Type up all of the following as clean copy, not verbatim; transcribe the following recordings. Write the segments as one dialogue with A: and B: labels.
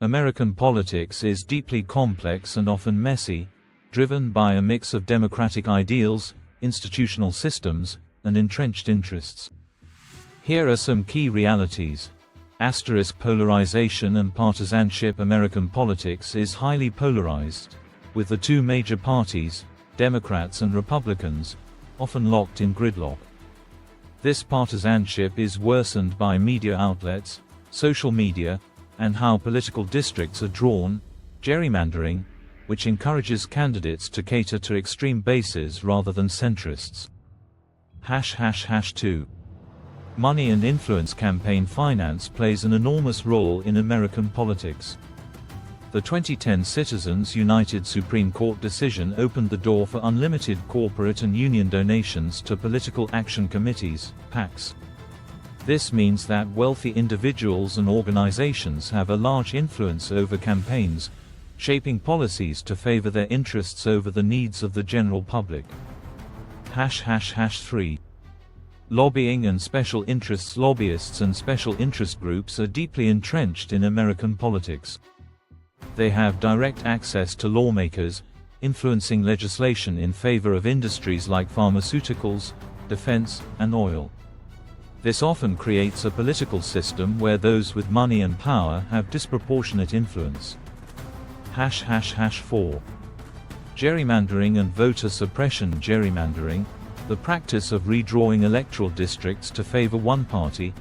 A: American politics is deeply complex and often messy, driven by a mix of democratic ideals, institutional systems, and entrenched interests. Here are some key realities. Polarization and partisanship. American politics is highly polarized, with the two major parties, Democrats and Republicans, often locked in gridlock. This partisanship is worsened by media outlets, social media, and how political districts are drawn, gerrymandering, which encourages candidates to cater to extreme bases rather than centrists. ### 2. Money and influence. Campaign finance plays an enormous role in American politics. The 2010 Citizens United Supreme Court decision opened the door for unlimited corporate and union donations to political action committees, PACs. This means that wealthy individuals and organizations have a large influence over campaigns, shaping policies to favor their interests over the needs of the general public. ###3. Lobbying and special interests. Lobbyists and special interest groups are deeply entrenched in American politics. They have direct access to lawmakers, influencing legislation in favor of industries like pharmaceuticals, defense, and oil. This often creates a political system where those with money and power have disproportionate influence. ###4. Gerrymandering and voter suppression. Gerrymandering, the practice of redrawing electoral districts to favor one party,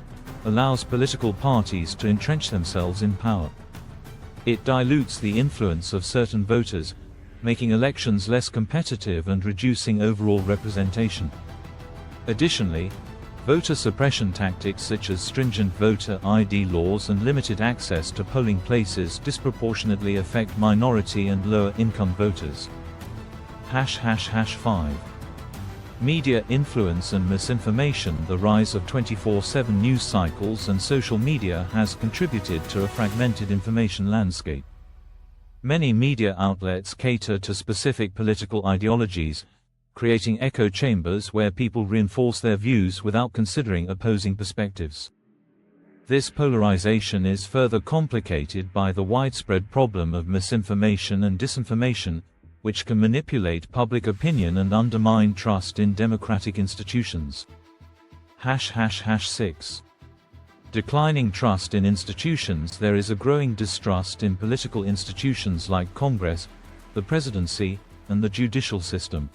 A: allows political parties to entrench themselves in power. It dilutes the influence of certain voters, making elections less competitive and reducing overall representation. Additionally, voter suppression tactics such as stringent voter ID laws and limited access to polling places disproportionately affect minority and lower-income voters. ###5. Media influence and misinformation. The rise of 24/7 news cycles and social media has contributed to a fragmented information landscape. Many media outlets cater to specific political ideologies, creating echo chambers where people reinforce their views without considering opposing perspectives. This polarization is further complicated by the widespread problem of misinformation and disinformation, which can manipulate public opinion and undermine trust in democratic institutions. ###6. Declining trust in institutions. There is a growing distrust in political institutions like Congress, the presidency, and the judicial system.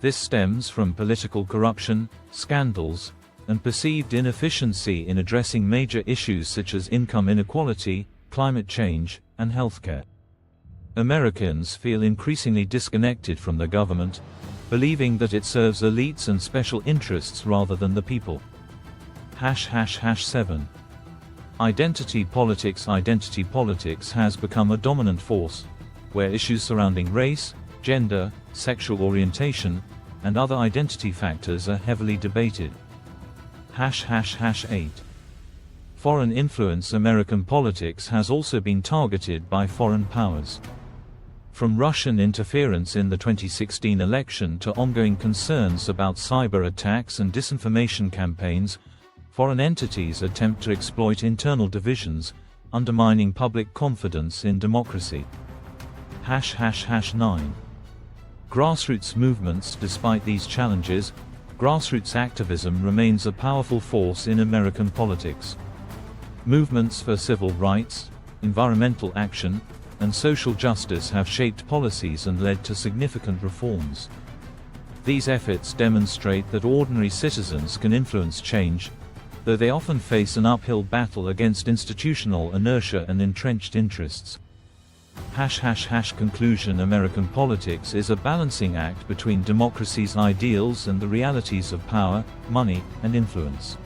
A: This stems from political corruption, scandals, and perceived inefficiency in addressing major issues such as income inequality, climate change, and healthcare. Americans feel increasingly disconnected from the government, believing that it serves elites and special interests rather than the people. ###7. Identity politics. Identity politics has become a dominant force, where issues surrounding race, gender, sexual orientation, and other identity factors are heavily debated. ###8. Foreign influence. American politics has also been targeted by foreign powers. From Russian interference in the 2016 election to ongoing concerns about cyber attacks and disinformation campaigns, foreign entities attempt to exploit internal divisions, undermining public confidence in democracy. ###9. Grassroots movements. Despite these challenges, grassroots activism remains a powerful force in American politics. Movements for civil rights, environmental action, and social justice have shaped policies and led to significant reforms. These efforts demonstrate that ordinary citizens can influence change, though they often face an uphill battle against institutional inertia and entrenched interests. ###Conclusion. American politics is a balancing act between democracy's ideals and the realities of power, money, and influence.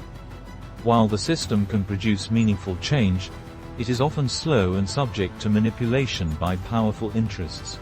A: While the system can produce meaningful change, it is often slow and subject to manipulation by powerful interests.